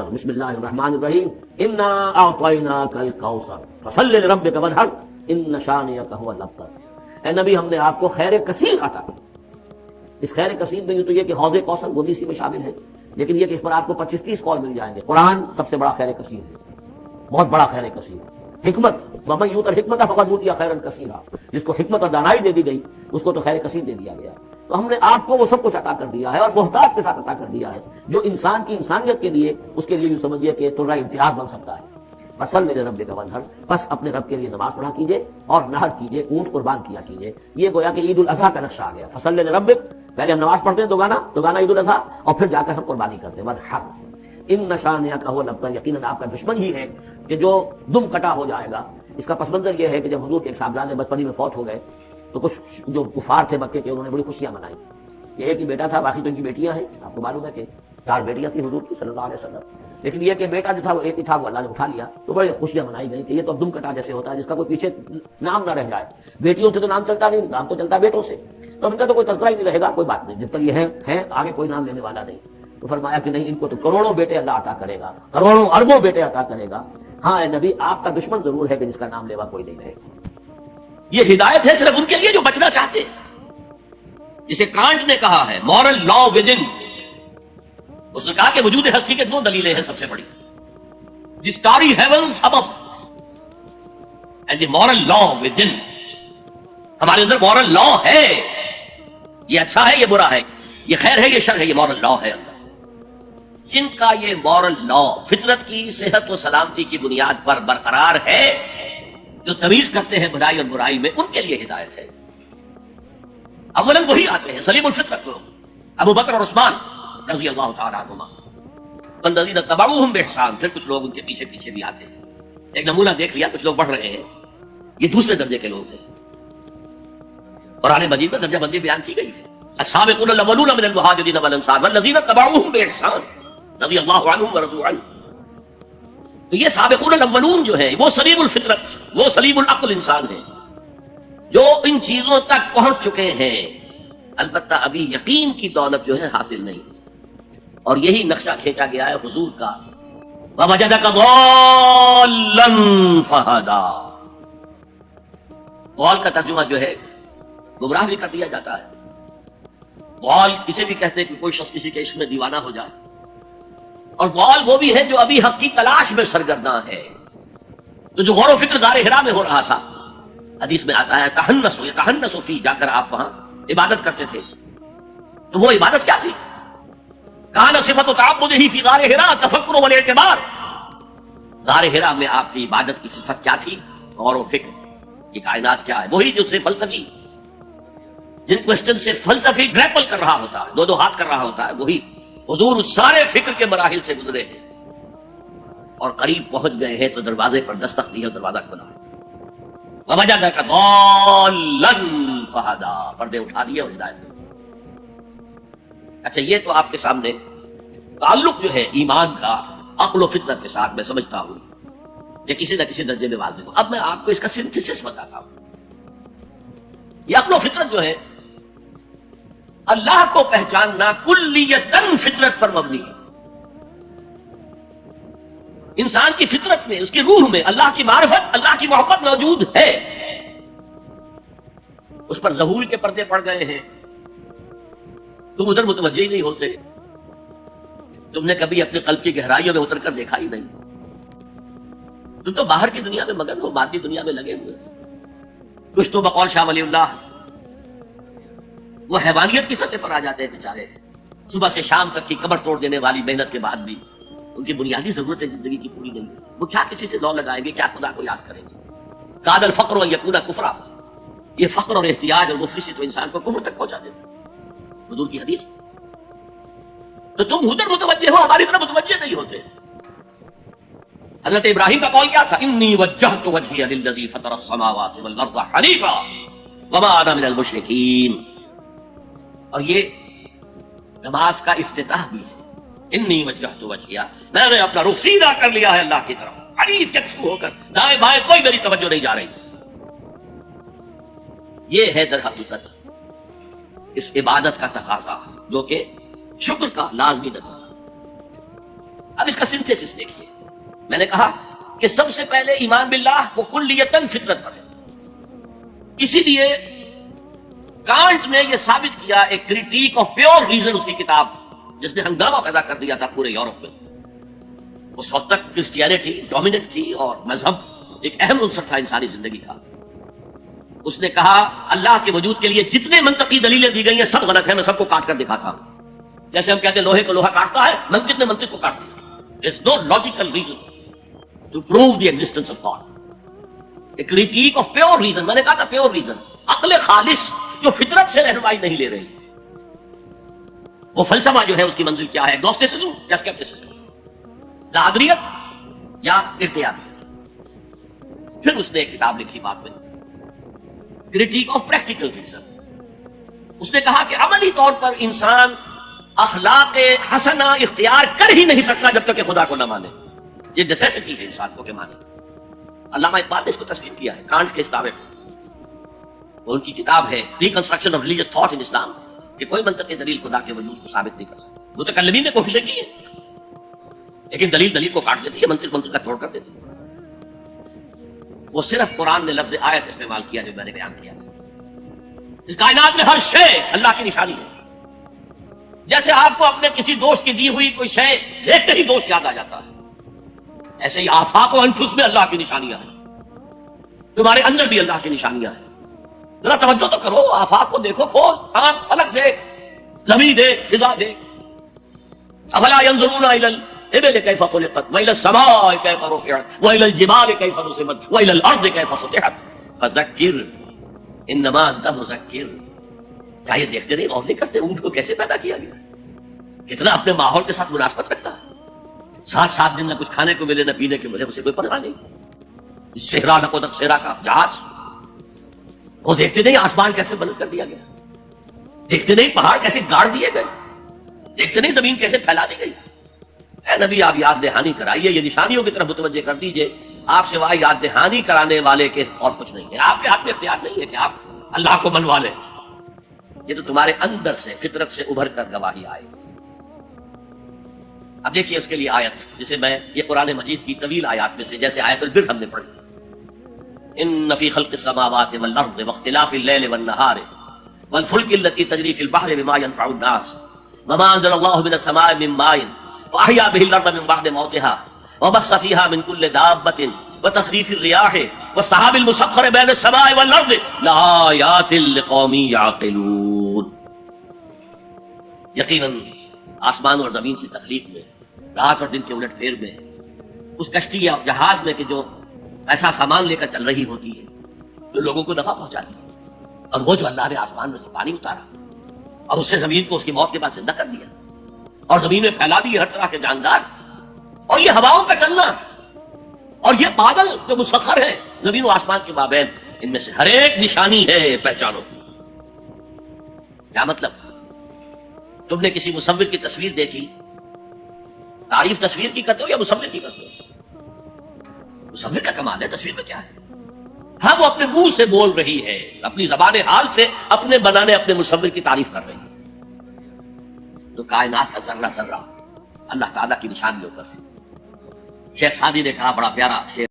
بسم اللہ الرحمن الرحیم انا اعطیناک الکوثر فصل لربک وانحر ان شانئک هو الابتر۔ اے نبی ہم نے آپ کو خیر کثیر عطا کی۔ اس خیر کثیر میں تو یہ کہ حوض کوثر وہ بھی اسی میں شامل ہے، لیکن یہ کہ اس پر آپ کو 25-30 قول مل جائیں گے۔ قرآن سب سے بڑا خیر کثیر ہے، بہت بڑا خیر کثیر۔ حکمت ومن یؤت الحکمت فقد اوتی خیرا کثیرا، جس کو حکمت اور دانائی دے دی گئی اس کو تو خیر کثیر دے دیا گیا۔ تو ہم نے آپ کو وہ سب کچھ عطا کر دیا ہے اور محتاج کے ساتھ عطا کر دیا ہے، جو انسان کی انسانیت کے لیے اس کے لیے یوں سمجھیے کہ ترہ امتیاز بن سکتا ہے۔ فصل لربک وانحر، بس اپنے رب کے لیے نماز پڑھا کیجئے اور نحر کیجئے، اونٹ قربان کیا کیجئے۔ یہ گویا کہ عید الاضحیٰ کا نقشہ آ گیا۔ فصل لربک، پہلے ہم نماز پڑھتے ہیں دوگانا عید الاضحیٰ، اور پھر جا کر ہم قربانی کرتے ہیں وانحر ان شانئک هو الابتر، یقیناً آپ کا دشمن ہی ہے کہ جو دم کٹا ہو جائے گا۔ اس کا پس منظر یہ ہے کہ جب حضور کے ایک صاحبزادے بچپنی میں فوت ہو گئے تو کچھ جو کفار تھے مکے کے، انہوں نے بڑی خوشیاں منائی۔ یہ ایک ہی بیٹا تھا، باقی تو ان کی بیٹیاں ہیں، آپ کو معلوم ہے کہ 4 بیٹیاں تھیں حضور کی صلی اللہ علیہ وسلم، لیکن یہ کہ بیٹا جو تھا وہ ایک ہی تھا، وہ اللہ نے اٹھا لیا، تو بڑی خوشیاں منائی گئی کہ یہ تو دم کٹا جیسے ہوتا ہے جس کا کوئی پیچھے نام نہ رہ جائے۔ بیٹیوں سے تو نام چلتا نہیں، نام تو چلتا بیٹوں سے، تو ان کا تو کوئی تذکرہ ہی نہیں رہے گا، کوئی بات نہیں، جب تک یہ ہیں آگے کوئی نام لینے والا نہیں۔ تو فرمایا کہ نہیں، ان کو تو کروڑوں بیٹے اللہ عطا کرے گا، کروڑوں اربوں بیٹے عطا کرے گا۔ ہاں اے نبی، آپ کا دشمن ضرور ہے کہ جس کا نام لیوا کوئی نہیں رہے گا۔ یہ ہدایت ہے صرف ان کے لیے جو بچنا چاہتے ہیں۔ جسے کانٹ نے کہا ہے مورل لا ود ان، اس نے کہا کہ وجود ہستی کے 2 دلیلیں ہیں سب سے بڑی، the starry heavens above and the moral law within. ہمارے اندر مورل لا ہے، یہ اچھا ہے یہ برا ہے، یہ خیر ہے یہ شر ہے، یہ مورل لا ہے اندر۔ جن کا یہ مورل لا فطرت کی صحت و سلامتی کی بنیاد پر برقرار ہے، جو تمیز کرتے ہیں بھلائی اور برائی میں، ان کے لیے ہدایت ہے۔ اولاً وہی آتے ہیں سلیم الفطرت لوگ، ابو بکر اور عثمان رضی اللہ تعالیٰ عنہما، والذین تبعوہم بإحسان، پھر کچھ لوگ ان کے پیچھے پیچھے بھی آتے ہیں۔ ایک نمونہ دیکھ لیا، کچھ لوگ بڑھ رہے ہیں، یہ دوسرے درجے کے لوگ ہیں۔ قرآن مجید میں درجہ بندی بیان کی گئی ہے، السابقون الاولون من المہاجرین والانصار والذین تبعوہم بإحسان رضی اللہ عنہم ورضوا عنہ۔ تو یہ سابقون الاولون جو ہے وہ سلیم الفطرت، وہ سلیم العقل انسان ہے جو ان چیزوں تک پہنچ چکے ہیں، البتہ ابھی یقین کی دولت جو ہے حاصل نہیں۔ اور یہی نقشہ کھینچا گیا ہے حضور کا، وَوَجَدَكَ ضَالًّا فَهَدَىٰ۔ ضال کا ترجمہ جو ہے گمراہ بھی کر دیا جاتا ہے۔ ضال اسے بھی کہتے ہیں کہ کوئی شخص کسی کے عشق میں دیوانہ ہو جائے، اور ضال وہ بھی ہے جو ابھی حق کی تلاش میں سرگرداں ہے۔ تو جو غور و فکر غار حرا میں ہو رہا تھا، حدیث میں آتا ہے تحنس فی، جا کر آپ وہاں عبادت کرتے تھے، تو وہ عبادت کیا تھی؟ کان صفت تعبدہ فی غار حرا تفکر والاعتبار۔ غار حرا میں آپ کی عبادت کی صفت کیا تھی؟ غور و فکر کہ کائنات کیا ہے، وہی جو سے فلسفی، جن کوسچن سے فلسفی گریپل کر رہا ہوتا ہے، 2 ہاتھ کر رہا ہوتا ہے، وہی حضور اس سارے فکر کے مراحل سے گزرے ہیں اور قریب پہنچ گئے ہیں، تو دروازے پر دستک دی اور دروازہ کھلا۔ وَوَجَدَكَ ضَالًّا فَهَدَىٰ، پردے اٹھا دیے اور ہدایت دی۔ اچھا، یہ تو آپ کے سامنے تعلق جو ہے ایمان کا عقل و فطرت کے ساتھ میں سمجھتا ہوں کہ کسی نہ کسی درجے میں واضح ہو۔ اب میں آپ کو اس کا سنتھسس بتاتا ہوں۔ یہ عقل و فطرت جو ہے، اللہ کو پہچاننا کلیتاً فطرت پر مبنی ہے۔ انسان کی فطرت میں، اس کی روح میں اللہ کی معرفت، اللہ کی محبت موجود ہے، اس پر ظہور کے پردے پڑ گئے ہیں، تم ادھر متوجہ ہی نہیں ہوتے، تم نے کبھی اپنے قلب کی گہرائیوں میں اتر کر دیکھا ہی نہیں، تم تو باہر کی دنیا میں مگن ہو، مادی دنیا میں لگے ہوئے۔ کچھ تو بقول شاہ ولی اللہ وہ حیوانیت کی سطح پر آ جاتے ہیں بیچارے، صبح سے شام تک کی کمر توڑ دینے والی محنت کے بعد بھی ان کی بنیادی ضرورتیں زندگی کی پوری نہیں، وہ کیا کسی سے لو لگائیں گے، کیا خدا کو یاد کریں گے؟ کاد الفقر ان یکون کفرا، یہ فقر اور احتیاج اور مفلسی تو انسان کو کفر تک پہنچا دیتا، حضور کی حدیث۔ تو تم ادھر متوجہ ہو، ہماری طرف متوجہ نہیں ہوتے۔ حضرت ابراہیم کا قول کیا تھا؟ انی وجہت وجہی للذی فطر السماوات والارض حنیفا وما انا من المشرکین۔ اور یہ نماز کا افتتاح بھی ہے، انی وجہت وجہی، میں نے اپنا رخ سیدھا کر لیا ہے اللہ کی طرف، حنیف یکسو ہو کر، دائیں بائیں کوئی میری توجہ نہیں جا رہی۔ یہ ہے در حقیقت اس عبادت کا تقاضا، جو کہ شکر کا لازمی نتیجہ۔ اب اس کا سنتھیسس دیکھیے. میں نے کہا کہ سب سے پہلے ایمان باللہ وہ کلیتاً فطرت پر ہے. اسی لیے کانٹ نے یہ ثابت کیا ایک کریٹیک آف پیور ریزن، اس کی کتاب جس نے ہنگامہ پیدا کر دیا تھا پورے یورپ میں. اس وقت تک کرسچینٹی ڈومیننٹ تھی اور مذہب ایک اہم عنصر تھا انسانی زندگی کا. اس نے کہا اللہ کے وجود کے لیے جتنے منطقی دلیلیں دی گئی ہیں سب غلط ہیں، میں سب کو کاٹ کر دکھاتا ہوں. جیسے ہم کہتے ہیں لوہے کو لوہا کاٹتا ہے، منطق نے منطق کو کاٹ دیا. There's no logical reason to prove the existence of God. A critique of pure reason. میں نے کہا تھا pure reason. عقل خالص جو فطرت سے رہنمائی نہیں لے رہی. وہ فلسفہ جو ہے اس کی منزل کیا ہے؟ گنوسٹسزم یا اسکیپٹسزم؟ لاغریت یا ارتیابیت؟ پھر اس نے ایک کتاب لکھی بعد میں، کریٹیک آف پریکٹیکل ریزن. اس نے کہا کہ عملی طور پر انسان اخلاق حسنہ اختیار کر ہی نہیں سکتا جب تک کہ خدا کو نہ مانے. یہ نیسیسٹی ہے انسان کو کہ مانے. علامہ اقبال نے اس کو تسلیم کیا ہے کانٹ کے اس دعوے کو. ان کی کتاب ہے reconstruction of religious thought in Islam کہ کوئی منطقی دلیل خدا کے وجود کو ثابت نہیں کر سکتی. متکلمین نے کوششیں کی ہیں لیکن دلیل دلیل کو کاٹ دیتی ہے، منطق منطق کا توڑ کر دیتی ہے. وہ صرف قرآن نے لفظ آیت استعمال کیا جو میں نے بیان کیا تھا. اس کائنات میں ہر شے اللہ کی نشانی ہے. جیسے آپ کو اپنے کسی دوست کی دی ہوئی کوئی شے دیکھتے ہی دوست یاد آ جاتا ہے، ایسے ہی آفاق و انفس میں اللہ کی نشانیاں ہیں. تمہارے اندر بھی اللہ کی نشانیاں ہیں. ذرا توجہ تو کرو، آفاق کو دیکھو، کھول آنکھ، فلک دیکھ، زمین دیکھ، فضا دیکھ. افلا ينظرون الى الابل كيف خلقت والى السماء كيف رفعت والى الجبال كيف نصبت والى الارض كيف سطحت فذكر انما انت مذکر. کیا یہ دیکھتے نہیں، غور نہیں کرتے اونٹ کو کیسے پیدا کیا گیا، کتنا اپنے ماحول کے ساتھ مناسبت رکھتا ہے. 7 دن نہ کچھ کھانے کو ملے نہ پینے کو ملے، اسے کوئی پرواہ نہیں. صحرا نہ کو تک کا جہاز. وہ دیکھتے نہیں آسمان کیسے بلند کر دیا گیا، دیکھتے نہیں پہاڑ کیسے گاڑ دیے گئے، دیکھتے نہیں زمین کیسے پھیلا دی گئی. اے نبی آپ یاد دہانی کرائیے، یہ نشانیوں کی طرف متوجہ کر دیجئے. آپ سوائے یاد دہانی کرانے والے کے اور کچھ نہیں ہے. آپ کے ہاتھ میں اختیار نہیں ہے کہ آپ اللہ کو منوا لیں. یہ تو تمہارے اندر سے فطرت سے ابھر کر گواہی آئے. اب دیکھیے اس کے لیے آیت جسے میں یہ قرآن مجید کی طویل آیات میں سے جیسے آیت البر ہم نے پڑھی تھی، ان فی خلق السماوات والارض واختلاف اللیل والنہار والفلک التي تجری فی البحر بما ينفع الناس وما انزل الله من السماء من ماء فاحیا به الارض من بعد موتها وبث فيها من كل دابة وتصریف الرياح والسحاب المسخر بين السماء والارض لآیات لقوم یعقلون. یقیناً آسمان اور زمین کی تخلیق میں، رات اور دن کے الٹ پھیر میں، اس کشتی یا جہاز میں کہ جو ایسا سامان لے کر چل رہی ہوتی ہے جو لوگوں کو نفع پہنچاتی ہے، اور وہ جو اللہ نے آسمان میں سے پانی اتارا اور اس سے زمین کو اس کی موت کے بعد زندہ کر دیا اور زمین میں پھیلا دی ہر طرح کے جاندار، اور یہ ہواؤں کا چلنا اور یہ بادل جو مسخر ہے زمین و آسمان کے مابین، ان میں سے ہر ایک نشانی ہے، پہچانو. کیا مطلب؟ تم نے کسی مصور کی تصویر دیکھی، تعریف تصویر کی کرتے ہو یا مصور کی کرتے ہو؟ مصور کا کمال ہے، تصویر میں کیا ہے؟ ہاں وہ اپنے منہ سے بول رہی ہے، اپنی زبان حال سے اپنے بنانے اپنے مصور کی تعریف کر رہی ہے. تو کائنات کا ذرہ ذرہ اللہ تعالیٰ کی نشانیوں پر ہے. شیخ سعدی نے کہا بڑا پیارا شعر،